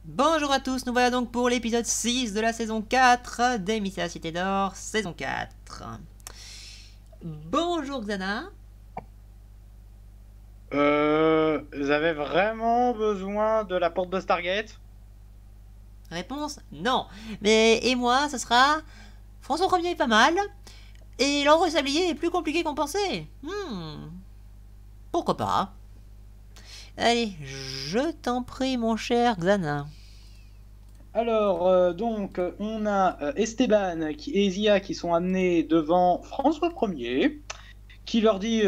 Bonjour à tous, nous voilà donc pour l'épisode 6 de la saison 4 des Mystères de la Cité d'Or, saison 4. Bonjour Xana. Vous avez vraiment besoin de la porte de Stargate? Réponse non. Mais et moi, ce sera François 1er est pas mal, et l'ordre du sablier est plus compliqué qu'on pensait. Pourquoi pas. Allez, je t'en prie mon cher Xana. Alors, on a Esteban et Zia qui sont amenés devant François Ier, qui leur dit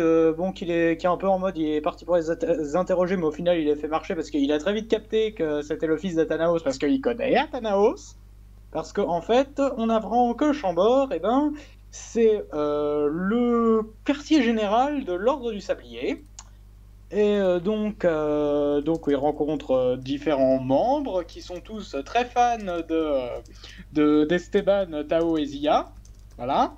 qui est un peu en mode, il est parti pour les interroger, mais au final, il les fait marcher parce qu'il a très vite capté que c'était le fils d'Athanaos, parce qu'il connaît Athanaos. Parce qu'en fait, on apprend que Chambord, c'est le quartier général de l'Ordre du Sablier. Et donc il rencontre différents membres qui sont tous très fans d'Esteban, Tao et Zia. Voilà.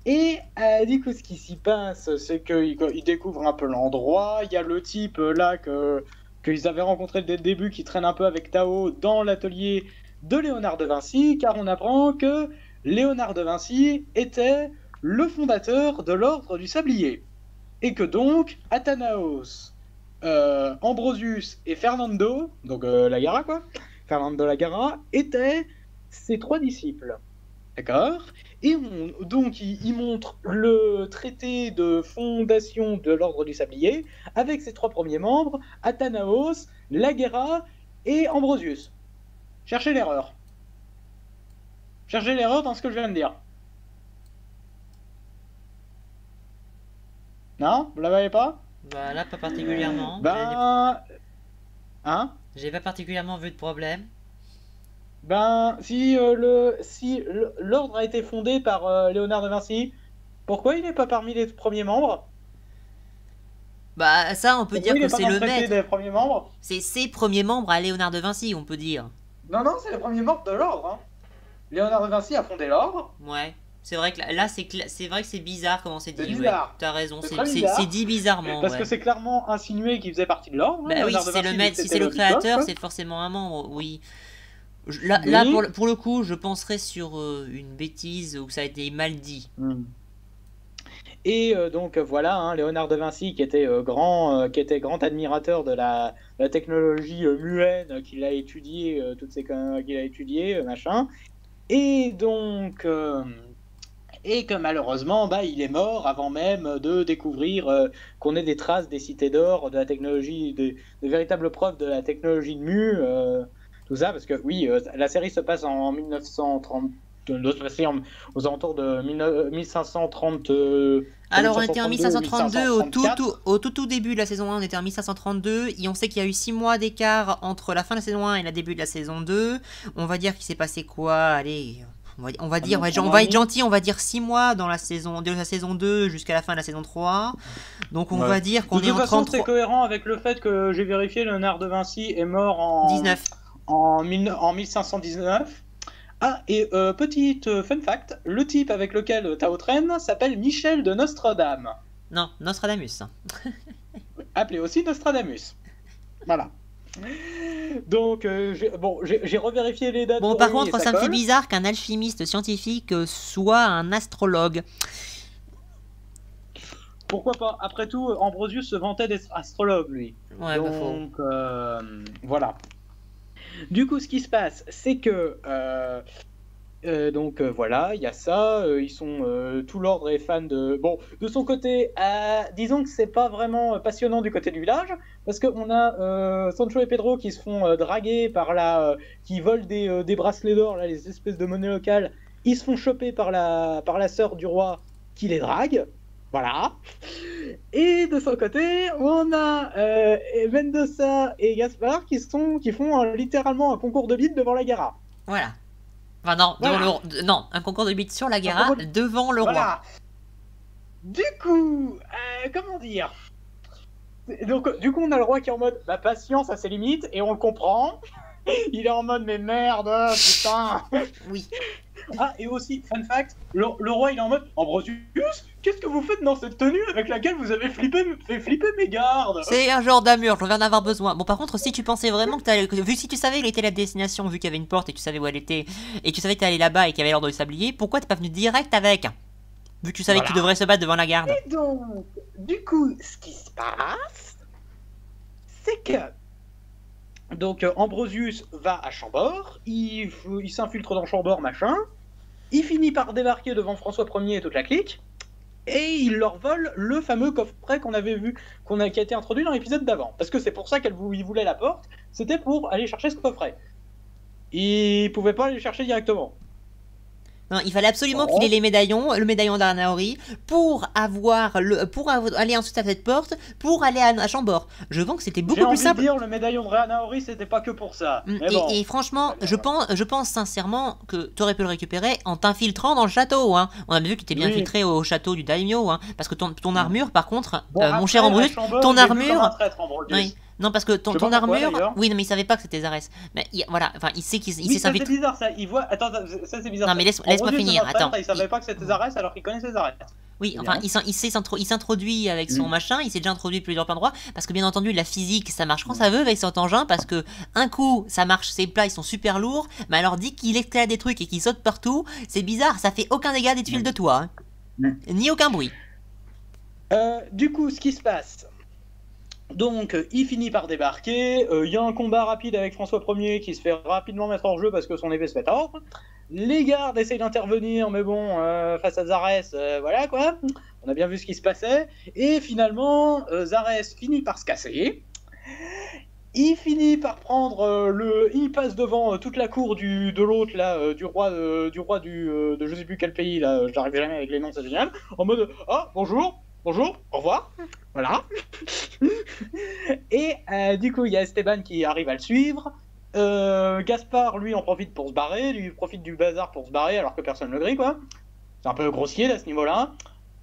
Et du coup, ce qui s'y passe, c'est qu'ils découvrent un peu l'endroit. Il y a le type là qu'ils avaient rencontré dès le début qui traîne un peu avec Tao dans l'atelier de Léonard de Vinci, car on apprend que Léonard de Vinci était le fondateur de l'Ordre du Sablier. Et que donc, Athanaos, Ambrosius et Fernando, donc Lagara quoi, Fernando Lagara, étaient ses trois disciples. D'accord. Et donc, il montre le traité de fondation de l'Ordre du Sablier avec ses trois premiers membres, Athanaos, Lagera et Ambrosius. Cherchez l'erreur. Cherchez l'erreur dans ce que je viens de dire. Non? Vous la voyez pas? Bah là, pas particulièrement. Hein? J'ai pas particulièrement vu de problème. Si l'ordre a été fondé par Léonard de Vinci, pourquoi il n'est pas parmi les premiers membres? Bah ça, on peut dire Pourquoi il que n'est pas c'est dans le le traité maître. des premiers membres? C'est ses premiers membres à Léonard de Vinci, on peut dire. Non, non, c'est les premiers membres de l'ordre. Hein. Léonard de Vinci a fondé l'ordre. Ouais. C'est vrai que là, c'est vrai que c'est bizarre comment c'est C'est dit. Ouais. bizarre. T'as raison, C'est très bizarre. c'est dit bizarrement. Parce ouais. que c'est clairement insinué qu'il faisait partie de l'ordre. Bah hein. oui, si c'est le maître, si c'est le créateur, c'est forcément un membre. Oui. Là pour le coup, je penserais sur une bêtise où ça a été mal dit. Et donc voilà, hein, Léonard de Vinci qui était grand admirateur de la technologie muenne qu'il a étudié, qu'il a étudié, machin. Et donc et que malheureusement, il est mort avant même de découvrir qu'on ait des traces des cités d'or, de la technologie, des véritables preuves de la technologie de Mu, tout ça, parce que oui, la série se passe en 1930. Aux alentours de 1530. Alors on était en 1532 au tout début de la saison 1, on était en 1532 et on sait qu'il y a eu 6 mois d'écart entre la fin de la saison 1 et le début de la saison 2. On va dire qu'il s'est passé quoi? Allez, on va être gentil, on va dire 6 mois dans la saison de la saison 2 jusqu'à la fin de la saison 3. Donc on va dire qu'on est en 33. C'est cohérent avec le fait que j'ai vérifié, Léonard de Vinci est mort en 1519. Ah, et petite fun fact, le type avec lequel Tao traîne s'appelle Michel de Nostradame. Non, Nostradamus. Appelé aussi Nostradamus. Voilà. Donc, j'ai revérifié les dates. Bon, par contre, ça me fait bizarre qu'un alchimiste scientifique soit un astrologue. Pourquoi pas? Après tout, Ambrosius se vantait d'être astrologue, lui. Ouais, donc, voilà. Du coup, ce qui se passe, c'est que voilà, il y a ça. Tout l'ordre est fan de. Bon, de son côté, disons que c'est pas vraiment passionnant du côté du village, parce qu'on a Sancho et Pedro qui se font draguer qui volent des bracelets d'or, là, les espèces de monnaie locale. Ils se font choper par la sœur du roi qui les drague. Voilà. Et de son côté, on a Mendoza et Gaspard qui font littéralement un concours de bite devant la Gara. Voilà. Enfin non, voilà. Non, un concours de bite sur la Gara devant le roi. Du coup, comment dire? Donc, du coup, on a le roi qui est en mode patience à ses limites et on le comprend. Il est en mode mais merde, putain. Oui. Ah, et aussi, fun fact, le roi il est en mode Ambrosius, qu'est-ce que vous faites dans cette tenue avec laquelle vous avez fait flipper mes gardes? C'est un genre d'armure, j'en viens d'en avoir besoin. Bon, par contre, si tu pensais vraiment vu si tu savais où était la destination, vu qu'il y avait une porte et tu savais où elle était, et tu savais que t'allais là-bas et qu'il y avait l'ordre du sablier, pourquoi t'es pas venu direct avec? Vu que tu savais que tu devrais se battre devant la garde. Et donc, du coup, ce qui se passe, c'est que donc Ambrosius va à Chambord, il s'infiltre dans Chambord, machin, il finit par débarquer devant François Ier et toute la clique, et il leur vole le fameux coffret qu'on avait vu, qui a été introduit dans l'épisode d'avant. Parce que c'est pour ça qu'il voulait la porte, c'était pour aller chercher ce coffret. Il pouvait pas aller le chercher directement. Non, il fallait absolument qu'il ait les médaillons, le médaillon d'Arnaori, pour aller ensuite à cette porte, pour aller à Chambord. Je pense que c'était beaucoup plus simple. Dire, le médaillon de Ranaori, c'était pas que pour ça. Et franchement, je pense sincèrement que tu aurais pu le récupérer en t'infiltrant dans le château. Hein. On a vu que tu étais bien infiltré au château du Daimyo. Hein, parce que ton armure, par contre, mon cher Ambrosius, ton armure. Non, parce que ton armure. Oui, non, mais il savait pas que c'était Zarès. Mais voilà, enfin, il sait qu'il sait s'infiltrer. C'est bizarre ça. Il voit. Attends, ça c'est bizarre. Non, mais laisse-moi finir. Attends. Il savait pas que c'était Zarès alors qu'il connaissait Zarès. Oui, enfin, il s'introduit avec son machin, il s'est déjà introduit plusieurs endroits, parce que bien entendu, la physique, ça marche quand ça veut avec cet engin, parce que un coup, ça marche, ses plats, ils sont super lourds, mais alors dit qu'il éclate des trucs et qu'il saute partout, c'est bizarre, ça fait aucun dégât des tuiles de toit, hein. Ni aucun bruit. Du coup, ce qui se passe, donc, il finit par débarquer, il y a un combat rapide avec François Ier qui se fait rapidement mettre hors jeu parce que son épée se fait tordre. Les gardes essayent d'intervenir, mais bon, face à Zarès, voilà quoi. On a bien vu ce qui se passait. Et finalement, Zarès finit par se casser. Il finit par prendre il passe devant toute la cour de l'autre là, du roi de je sais plus quel pays là, j'arrive jamais avec les noms, c'est génial. En mode ah bonjour, au revoir, voilà. Et du coup il y a Esteban qui arrive à le suivre. Gaspard lui en profite pour se barrer, lui profite du bazar pour se barrer alors que personne ne le grille quoi. C'est un peu grossier à ce niveau-là.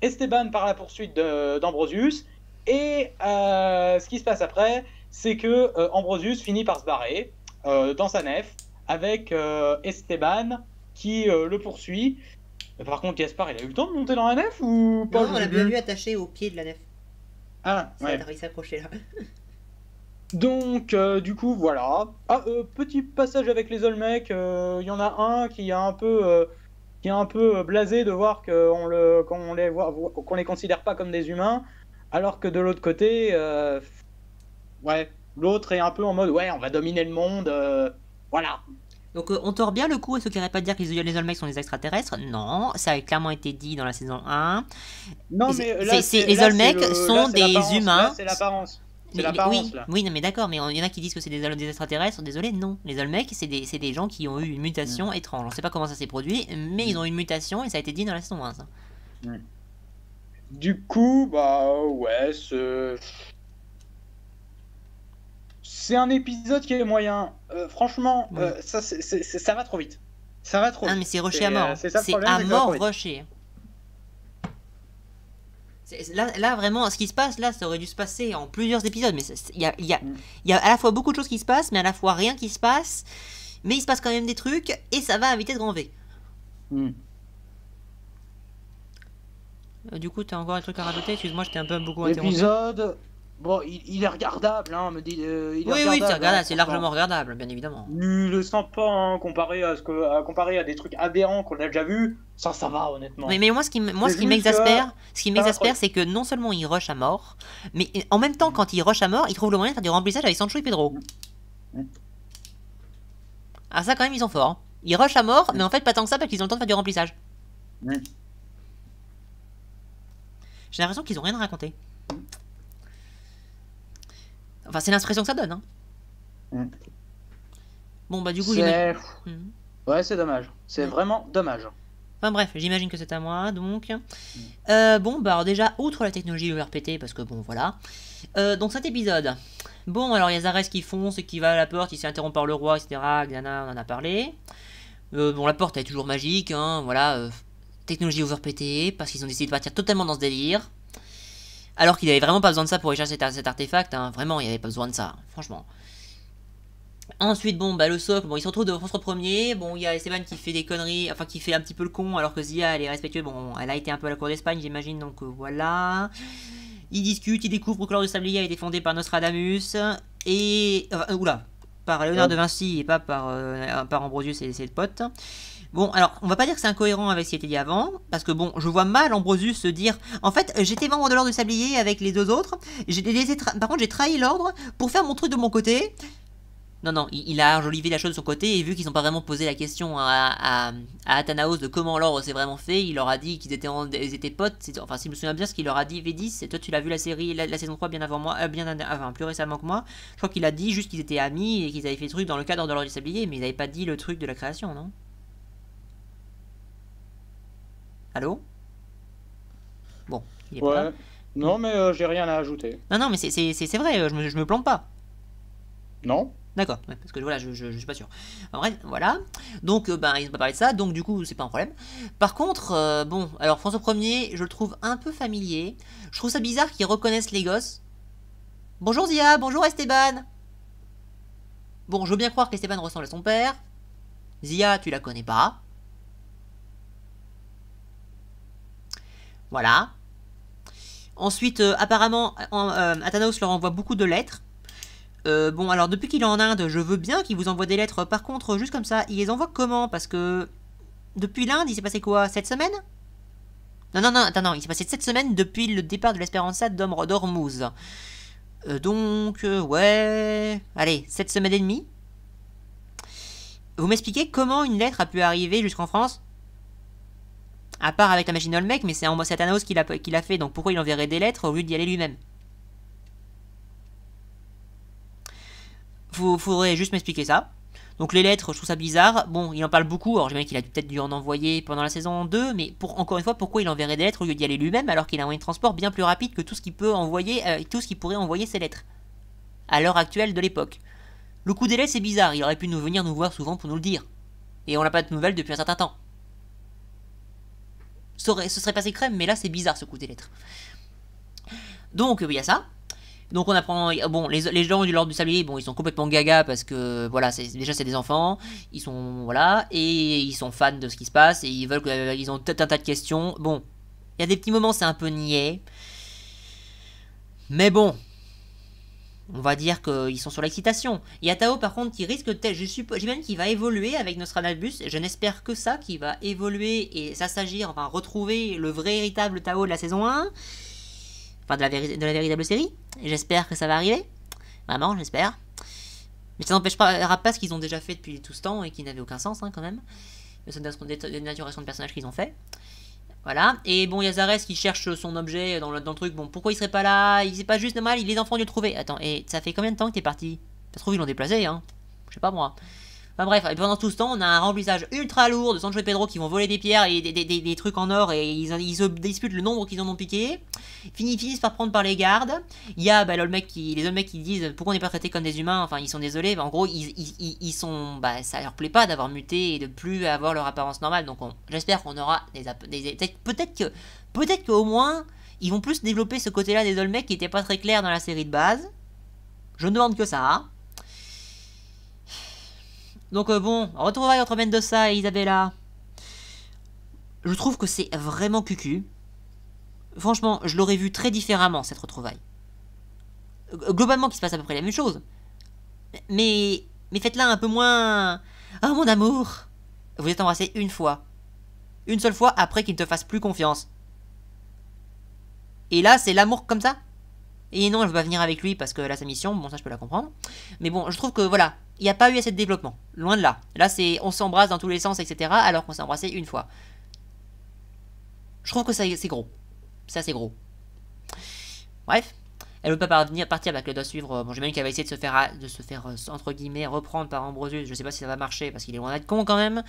Esteban part à la poursuite d'Ambrosius et ce qui se passe après, c'est que Ambrosius finit par se barrer dans sa nef avec Esteban qui le poursuit. Mais par contre, Gaspard, il a eu le temps de monter dans la nef ou pas? Non, on l'a bien vu attaché au pied de la nef. Ah, ouais. Il s'accrochait là. Donc, du coup, voilà. Ah, petit passage avec les Olmecs. Il y en a un qui est un peu blasé de voir qu'on les considère pas comme des humains, alors que de l'autre côté, ouais, l'autre est un peu en mode ouais, on va dominer le monde, voilà. Donc on tord bien le coup à ceux qui n'arrêtent pas de dire que les Olmecs sont des extraterrestres. Non, ça a clairement été dit dans la saison 1. Non, mais là, les Olmecs sont des humains. C'est l'apparence. Oui, non, mais d'accord, mais il y en a qui disent que c'est des extraterrestres. Désolé, non. Les Olmecs, c'est des gens qui ont eu une mutation étrange. On ne sait pas comment ça s'est produit, mais ils ont eu une mutation et ça a été dit dans la saison 1. Ça. Du coup, bah ouais, c'est un épisode qui est moyen. Franchement, oui. Ça va trop vite. Ça va trop vite. Ah, mais c'est rushé à mort. C'est à mort rushé. Là, vraiment, ce qui se passe, là, ça aurait dû se passer en plusieurs épisodes. Mais il y a à la fois beaucoup de choses qui se passent, mais à la fois rien qui se passe. Mais il se passe quand même des trucs, et ça va à vitesse grand V. Du coup, t'as encore un truc à rajouter? Excuse-moi, j'étais un peu beaucoup interrompu. L'épisode... Bon, il est regardable, hein, me dit. Oui, c'est regardable, c'est largement regardable, bien évidemment. Ne le sens pas, hein, comparé à des trucs aberrants qu'on a déjà vus, ça va, honnêtement. Mais moi, ce qui m'exaspère, c'est que non seulement il rush à mort, mais en même temps, quand il rush à mort, il trouve le moyen de faire du remplissage avec Sancho et Pedro. Ah, ça, quand même, ils sont forts. Hein. Ils rush à mort, mais en fait, pas tant que ça, parce qu'ils ont le temps de faire du remplissage. J'ai l'impression qu'ils ont rien à raconter. Enfin, c'est l'impression que ça donne, hein. Bon, bah, du coup, ouais, c'est dommage. C'est vraiment dommage. Enfin, bref, j'imagine que c'est à moi, donc. Bon, bah, alors, déjà, outre la technologie URPT, parce que, bon, voilà. Donc, cet épisode. Bon, alors, il y a Zarès qui fonce et qui va à la porte, il s'est interrompu par le roi, etc. Gana, on en a parlé. Bon, la porte, elle est toujours magique, hein, voilà. Technologie overpétée, parce qu'ils ont décidé de partir totalement dans ce délire. Alors qu'il avait vraiment pas besoin de ça pour échapper cet artefact, hein. Vraiment, il n'y avait pas besoin de ça, franchement. Ensuite, bon, bah le socle, bon, il se retrouve devant son premier. Bon, il y a Esteban qui fait des conneries, enfin qui fait un petit peu le con, alors que Zia, elle est respectueuse. Bon, elle a été un peu à la cour d'Espagne, j'imagine, donc voilà. Ils discutent, ils découvrent que l'or du sablier a été fondé par Nostradamus et... oula, par Léonard de Vinci et pas par Ambrosius et ses potes. Bon, alors, on va pas dire que c'est incohérent avec ce qui a été dit avant, parce que bon, je vois mal Ambrosius se dire... En fait, j'étais membre de l'ordre du sablier avec les deux autres, par contre j'ai trahi l'ordre pour faire mon truc de mon côté. Non, non, il a enjolivé la chose de son côté, et vu qu'ils n'ont pas vraiment posé la question à Athanaos de comment l'ordre s'est vraiment fait, il leur a dit qu'ils étaient potes, enfin si je me souviens bien ce qu'il leur a dit, Védis, et toi tu l'as vu la série, la saison 3 bien avant moi, enfin plus récemment que moi, je crois qu'il a dit juste qu'ils étaient amis et qu'ils avaient fait le truc dans le cadre de l'ordre du sablier, mais ils n'avaient pas dit le truc de la création, non? Allô? Bon, il est pas là. Non, mais j'ai rien à ajouter. Non, non, mais c'est vrai, je me plante pas. Non? D'accord, ouais, parce que voilà, je suis pas sûr. En vrai, voilà. Donc, ben, ils n'ont pas parlé de ça, donc du coup, c'est pas un problème. Par contre, bon, alors François 1er, je le trouve un peu familier. Je trouve ça bizarre qu'ils reconnaissent les gosses. Bonjour Zia, bonjour Esteban. Bon, je veux bien croire qu'Esteban ressemble à son père. Zia, tu la connais pas. Voilà. Ensuite, apparemment, Athanos leur envoie beaucoup de lettres. Bon, alors depuis qu'il est en Inde, je veux bien qu'il vous envoie des lettres. Par contre, juste comme ça, il les envoie comment? Parce que depuis l'Inde, il s'est passé quoi? 7 semaines? Non, non, non, attends, non, il s'est passé 7 semaines depuis le départ de l'Espéranza d'Ormuz. Donc, ouais... Allez, 7 semaines et demie. Vous m'expliquez comment une lettre a pu arriver jusqu'en France? À part avec la machine Olmec, mais c'est Athanos qui l'a fait, donc pourquoi il enverrait des lettres au lieu d'y aller lui-même? Faudrait juste m'expliquer ça. Donc les lettres, je trouve ça bizarre. Bon, il en parle beaucoup, alors j'imagine qu'il a peut-être dû en envoyer pendant la saison 2, mais encore une fois, pourquoi il enverrait des lettres au lieu d'y aller lui-même, alors qu'il a un moyen de transport bien plus rapide que tout ce qu'il peut envoyer, tout ce qu'il pourrait envoyer ses lettres, à l'heure actuelle de l'époque. Le coup des lettres, c'est bizarre, il aurait pu venir nous voir souvent pour nous le dire. Et on n'a pas de nouvelles depuis un certain temps. Ce serait passé crème, mais là c'est bizarre ce coup des lettres. Donc, il y a ça. Donc on apprend, bon, les gens de l'ordre du sablier, bon, ils sont complètement gaga parce que, voilà, déjà c'est des enfants, ils sont, voilà, et ils sont fans de ce qui se passe, et ils veulent, ils ont tout un tas de questions. Bon, il y a des petits moments, c'est un peu niais, mais bon, on va dire qu'ils sont sur l'excitation. Il y a Tao par contre qui risque, j'imagine qu'il va évoluer avec Nostradamus, je n'espère que ça, qu'il va évoluer et s'assagir, enfin retrouver le vrai véritable Tao de la saison 1. Enfin, de la véritable série. J'espère que ça va arriver. Vraiment, j'espère. Mais ça n'empêche pas ce qu'ils ont déjà fait depuis tout ce temps et qui n'avait aucun sens, hein, quand même. La dénaturation de personnages qu'ils ont fait. Voilà. Et bon, il y a Zarès qui cherche son objet dans le truc. Bon, pourquoi il serait pas là? Il c'est pas juste normal, les enfants ont dû le trouver. Attends, et ça fait combien de temps que t'es parti? Ça se trouve, ils l'ont déplacé, hein. Je sais pas moi. Enfin bref, et pendant tout ce temps, on a un remplissage ultra lourd de Sancho et Pedro qui vont voler des pierres et des trucs en or et ils se disputent le nombre qu'ils en ont piqué. Finissent par prendre par les gardes. Il y a les Olmecs qui disent pourquoi on n'est pas traités comme des humains, enfin ils sont désolés, en gros ils sont, ça leur plaît pas d'avoir muté et de plus avoir leur apparence normale, donc j'espère qu'on aura peut-être qu'au moins ils vont plus développer ce côté-là des Olmecs qui n'était pas très clair dans la série de base. Je ne demande que ça, hein. Donc bon, retrouvailles entre Mendoza et Isabella. Je trouve que c'est vraiment cucu. Franchement, je l'aurais vu très différemment, cette retrouvaille. Globalement, qu'il se passe à peu près la même chose. Mais faites-la un peu moins... Oh mon amour, vous êtes embrassé une fois. Une seule fois après qu'il ne te fasse plus confiance. Et là, c'est l'amour comme ça? Et non, elle veut pas venir avec lui parce que là, sa mission, bon, ça je peux la comprendre. Mais bon, je trouve que voilà, il n'y a pas eu assez de développement. Loin de là. Là, c'est on s'embrasse dans tous les sens, etc. Alors qu'on s'est embrassé une fois. Je trouve que c'est gros. C'est assez gros. Bref. Elle veut pas partir parce qu'elle doit suivre. Bon, j'imagine qu'elle va essayer de se faire entre guillemets reprendre par Ambrosius. Je sais pas si ça va marcher parce qu'il est loin d'être con quand même.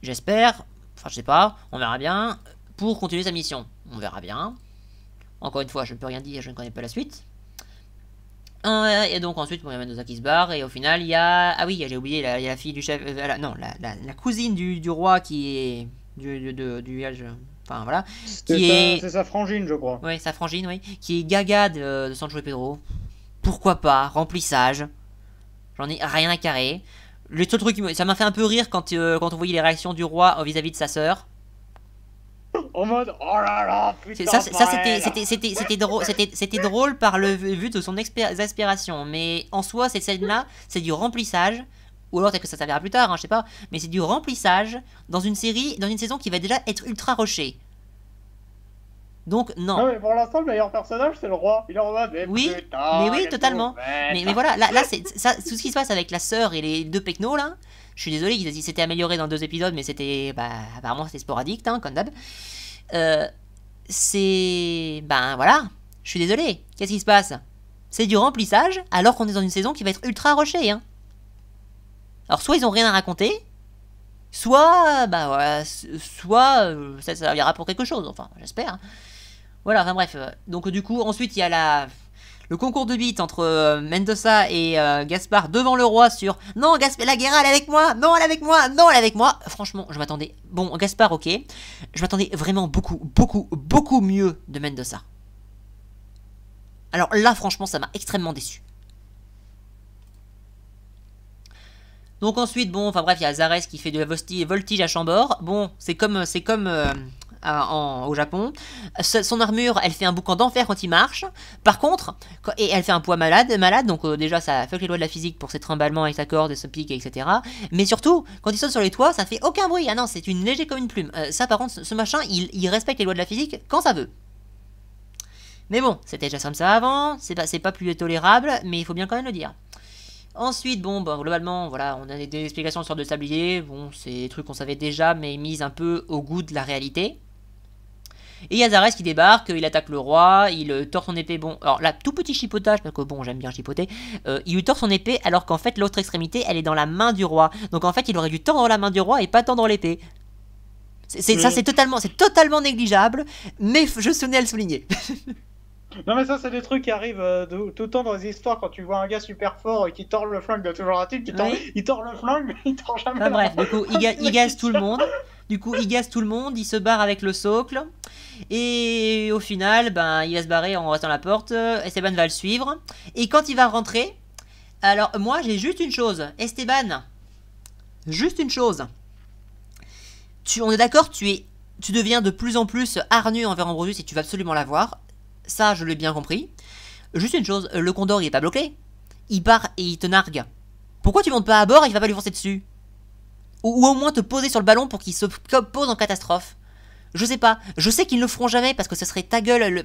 J'espère. Enfin, je sais pas. On verra bien. Pour continuer sa mission. On verra bien. Encore une fois, je ne peux rien dire, je ne connais pas la suite. Et donc ensuite, il y a Mendoza qui se barre, et au final, il y a... Ah oui, j'ai oublié, il y a la fille du chef... non, la cousine du roi qui est... Du enfin, voilà. C'est sa frangine, je crois. Oui, sa frangine, oui. Qui est gaga de Sancho et Pedro. Pourquoi pas? Remplissage. J'en ai rien à carrer. Le seul truc, ça m'a fait un peu rire quand on voyait les réactions du roi vis-à-vis de sa sœur. En mode, oh là là, putain. C'était drôle par le vu de son exaspération. Mais en soi, cette scène-là, c'est du remplissage. Ou alors peut-être que ça s'avérera plus tard, hein, je sais pas. Mais c'est du remplissage dans une série, dans une saison qui va déjà être ultra rushée. Donc non. Non, mais pour l'instant, le meilleur personnage, c'est le roi. Il est en mode, oui, putain, mais oui, totalement. Mais voilà, là c'est ça, tout ce qui se passe avec la sœur et les deux pecnos là. Je suis désolé, ils s'étaient améliorés dans 2 épisodes, mais c'était, apparemment c'était sporadique, hein, comme d'hab. C'est, voilà, je suis désolé. Qu'est-ce qui se passe? C'est du remplissage, alors qu'on est dans une saison qui va être ultra rushée, hein. Alors soit ils ont rien à raconter, soit, voilà, soit ça servira pour quelque chose. Enfin, j'espère. Voilà, enfin bref. Donc du coup, ensuite il y a le concours de beat entre Mendoza et Gaspard devant le roi sur non, la Guerra elle est avec moi, non elle est avec moi, non elle est avec moi. Franchement, je m'attendais. Bon, Gaspard, ok. Je m'attendais vraiment beaucoup mieux de Mendoza. Alors là, franchement, ça m'a extrêmement déçu. Donc ensuite, bon, enfin bref, il y a Zarès qui fait de la voltige à Chambord. Bon, c'est comme au Japon. Son armure, elle fait un boucan d'enfer quand il marche. Par contre, et elle fait un poids malade, donc déjà ça fuck les lois de la physique pour ses trimballements avec sa corde et ce pic, etc. Mais surtout, quand il saute sur les toits, ça fait aucun bruit. Ah non, c'est une léger comme une plume. Ça par contre, ce machin, il respecte les lois de la physique quand ça veut. Mais bon, c'était déjà comme ça avant, c'est pas plus tolérable, mais il faut bien quand même le dire. Ensuite, bon, globalement, voilà, on a des explications sur le sablier. Bon, c'est des trucs qu'on savait déjà, mais mises un peu au goût de la réalité. Et il y a Zarès qui débarque, il attaque le roi, il tord son épée. Bon, alors là, tout petit chipotage, parce que bon, j'aime bien chipoter. Il lui tord son épée, alors qu'en fait, l'autre extrémité, elle est dans la main du roi. Donc en fait, il aurait dû tordre la main du roi et pas tordre l'épée. Ça, c'est totalement négligeable, mais je tenais à le souligner. Non mais ça c'est des trucs qui arrivent tout le temps dans les histoires quand tu vois un gars super fort qui tord le flingue de toujours un type il tord le flingue mais il tord jamais la bref, du coup il gaze tout le monde. Il se barre avec le socle. Et au final, il va se barrer en restant à la porte. Esteban va le suivre. Et quand il va rentrer, alors moi j'ai juste une chose. Esteban, juste une chose. On est d'accord, tu deviens de plus en plus hargneux envers Ambrosius et tu vas absolument l'avoir. Ça, je l'ai bien compris. Juste une chose, le Condor, il est pas bloqué. Il part et il te nargue. Pourquoi tu montes pas à bord et il va pas lui foncer dessus? Ou au moins te poser sur le ballon pour qu'il se pose en catastrophe. Je sais pas. Je sais qu'ils ne le feront jamais parce que ce serait ta gueule.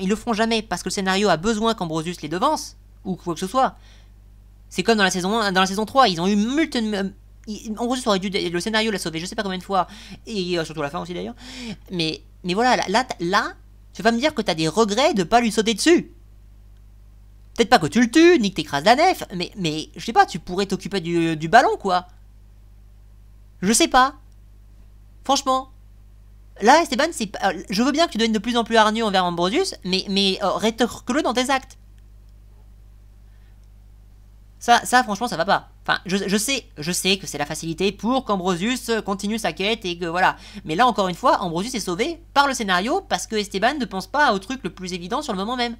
Ils le feront jamais parce que le scénario a besoin qu'Ambrosius les devance. Ou quoi que ce soit. C'est comme dans la saison 1, dans la saison 3. Ils ont eu Ambrosius aurait dû... Le scénario l'a sauvé je sais pas combien de fois. Et surtout la fin aussi d'ailleurs. Mais voilà, là tu vas me dire que t'as des regrets de pas lui sauter dessus. Peut-être pas que tu le tues, ni que t'écrases la nef, mais je sais pas, tu pourrais t'occuper du ballon, quoi. Je sais pas. Franchement. Là, Esteban, je veux bien que tu deviennes de plus en plus hargneux envers Ambrosius, mais rétorque-le dans tes actes. Ça, franchement, ça va pas. Enfin, je sais que c'est la facilité pour qu'Ambrosius continue sa quête et que voilà. Mais là, encore une fois, Ambrosius est sauvé par le scénario parce que Esteban ne pense pas au truc le plus évident sur le moment même.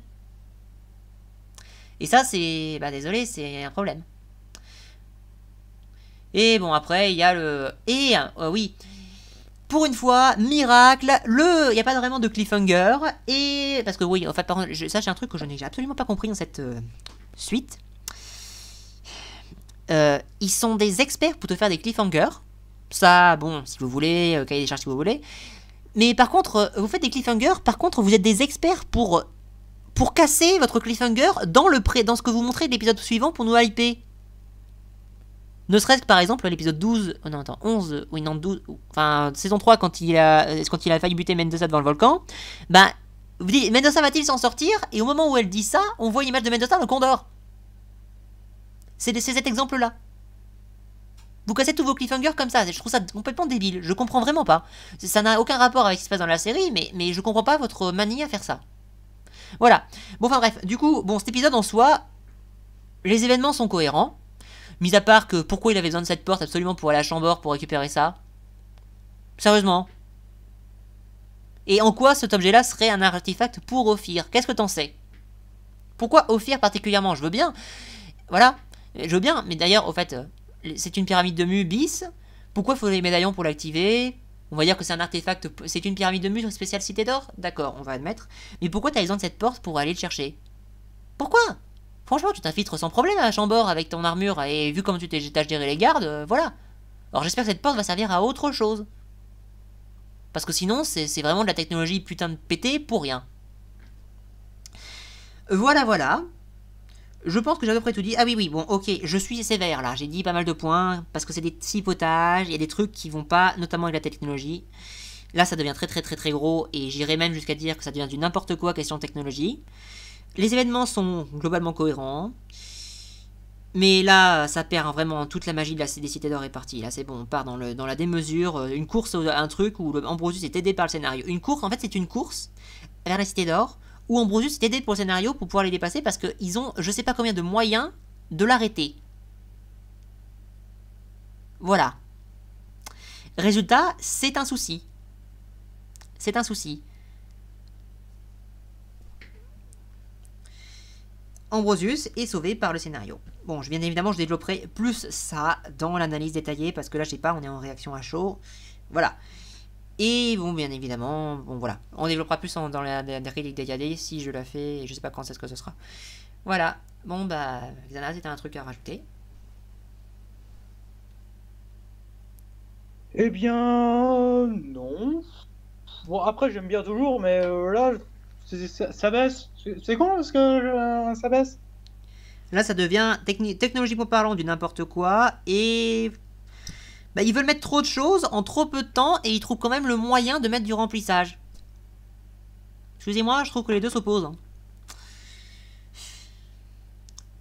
Et ça, c'est... désolé, c'est un problème. Et bon, après, il y a le... Et, oui... Pour une fois, miracle, il n'y a pas vraiment de cliffhanger. Et... Parce que oui, en fait, par contre, ça, c'est un truc que je n'ai absolument pas compris dans cette suite. Ils sont des experts pour te faire des cliffhangers. Ça, bon, si vous voulez, cahier des charges si vous voulez. Mais par contre, vous faites des cliffhangers, par contre, vous êtes des experts pour casser votre cliffhanger dans ce que vous montrez de l'épisode suivant pour nous hyper. Ne serait-ce que par exemple l'épisode 12, non attends, 11, oui non 12, enfin saison 3 quand il a failli buter Mendoza devant le volcan, vous dites, Mendoza va-t-il s'en sortir? Et au moment où elle dit ça, on voit une image de Mendoza dans le Condor. C'est cet exemple-là. Vous cassez tous vos cliffhangers comme ça. Je trouve ça complètement débile. Je comprends vraiment pas. Ça n'a aucun rapport avec ce qui se passe dans la série, mais je comprends pas votre manie à faire ça. Voilà. Bon, enfin bref. Du coup, bon, cet épisode en soi, les événements sont cohérents. Mis à part que pourquoi il avait besoin de cette porte absolument pour aller à Chambord pour récupérer ça. Sérieusement. Et en quoi cet objet-là serait un artefact pour Ophir? Qu'est-ce que t'en sais? Pourquoi Ophir particulièrement? Je veux bien. Voilà. Je veux bien, mais d'ailleurs, au fait, c'est une pyramide de Mu bis. Pourquoi il faut les médaillons pour l'activer? On va dire que c'est un artefact, c'est une pyramide de Mu spéciale Cité d'Or. D'accord, on va admettre. Mais pourquoi t'as besoin de cette porte pour aller le chercher? Pourquoi? Franchement, tu t'infiltres sans problème à Chambord avec ton armure, et vu comme tu t'as géré les gardes, voilà. Alors j'espère que cette porte va servir à autre chose. Parce que sinon, c'est vraiment de la technologie putain de pété pour rien. Voilà, voilà. Je pense que j'ai à peu près tout dit. Ah oui, oui, bon, ok, je suis sévère là. J'ai dit pas mal de points, parce que c'est des sipotages, il y a des trucs qui vont pas, notamment avec la technologie. Là, ça devient très très très très gros, et j'irai même jusqu'à dire que ça devient du n'importe quoi question technologie. Les événements sont globalement cohérents. Mais là, ça perd vraiment toute la magie des cités d'or est partie. Là, c'est bon, on part dans la démesure. Une course, un truc où Ambrosius est aidé par le scénario. Une course, en fait, c'est une course vers la cité d'or où Ambrosius est aidé pour le scénario pour pouvoir les dépasser parce qu'ils ont je sais pas combien de moyens de l'arrêter. Voilà. Résultat, c'est un souci. C'est un souci. Ambrosius est sauvé par le scénario. Bon, bien évidemment, je développerai plus ça dans l'analyse détaillée, parce que là, je sais pas, on est en réaction à chaud. Voilà. Et bon, bien évidemment, bon voilà. On développera plus dans la relique détaillée si je la fais, et je sais pas quand c'est que ce sera. Voilà. Bon, bah, Xana, c'était un truc à rajouter. Eh bien, non. Bon, après, j'aime bien toujours, mais là, ça baisse. C'est con parce que ça baisse. Là, ça devient technologiquement parlant du n'importe quoi, et bah, ils veulent mettre trop de choses en trop peu de temps, et ils trouvent quand même le moyen de mettre du remplissage. Excusez-moi, je trouve que les deux s'opposent. Hein.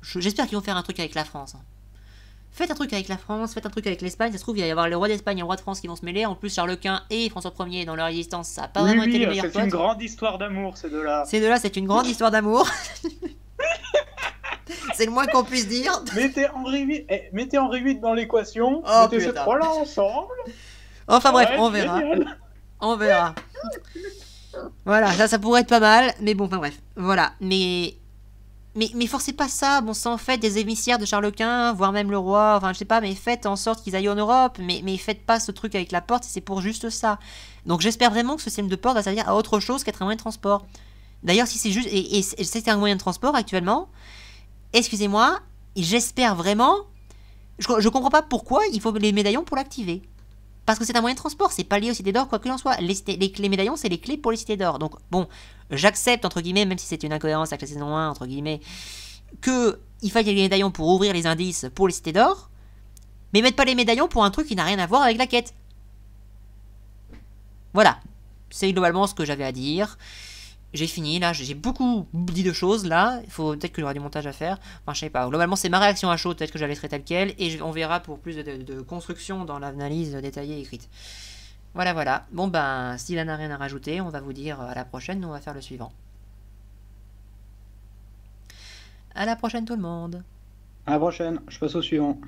J'espère qu'ils vont faire un truc avec la France. Hein. Faites un truc avec la France, faites un truc avec l'Espagne, ça se trouve il va y avoir le roi d'Espagne et le roi de France qui vont se mêler, en plus Charles Quint et François Ier dans leur résistance, ça n'a pas vraiment été les meilleurs potes. C'est une grande histoire d'amour ces deux-là. Ces deux-là, c'est une grande histoire d'amour. C'est le moins qu'on puisse dire. Mettez Henri VIII dans l'équation, mettez ces trois-là ensemble. Enfin bref, on verra. Génial. On verra. Voilà, ça pourrait être pas mal, mais bon, enfin bref. Voilà, mais forcez pas ça, bon sang, faites des émissaires de Charles Quint, voire même le roi, enfin je sais pas, mais faites en sorte qu'ils aillent en Europe, mais faites pas ce truc avec la porte, c'est pour juste ça. Donc j'espère vraiment que ce système de porte va servir à autre chose qu'être un moyen de transport. D'ailleurs, si c'est juste, et c'est un moyen de transport actuellement, excusez-moi, j'espère vraiment, je comprends pas pourquoi il faut les médaillons pour l'activer. Parce que c'est un moyen de transport, c'est pas lié aux cités d'or, quoi qu'il en soit. Les médaillons, c'est les clés pour les cités d'or. Donc, bon, j'accepte, entre guillemets, même si c'est une incohérence avec la saison 1, entre guillemets, qu'il faille les médaillons pour ouvrir les indices pour les cités d'or, mais mettre pas les médaillons pour un truc qui n'a rien à voir avec la quête. Voilà. C'est globalement ce que j'avais à dire. J'ai fini, là, j'ai beaucoup dit de choses, là. Il faut peut-être qu'il y aura du montage à faire. Enfin, je sais pas. Globalement, c'est ma réaction à chaud, peut-être que je la laisserai telle quelle. Et on verra pour plus de construction dans l'analyse détaillée écrite. Voilà, voilà. Bon, ben, s'il n'a rien à rajouter, on va vous dire à la prochaine. Nous, on va faire le suivant. À la prochaine, tout le monde. À la prochaine, je passe au suivant.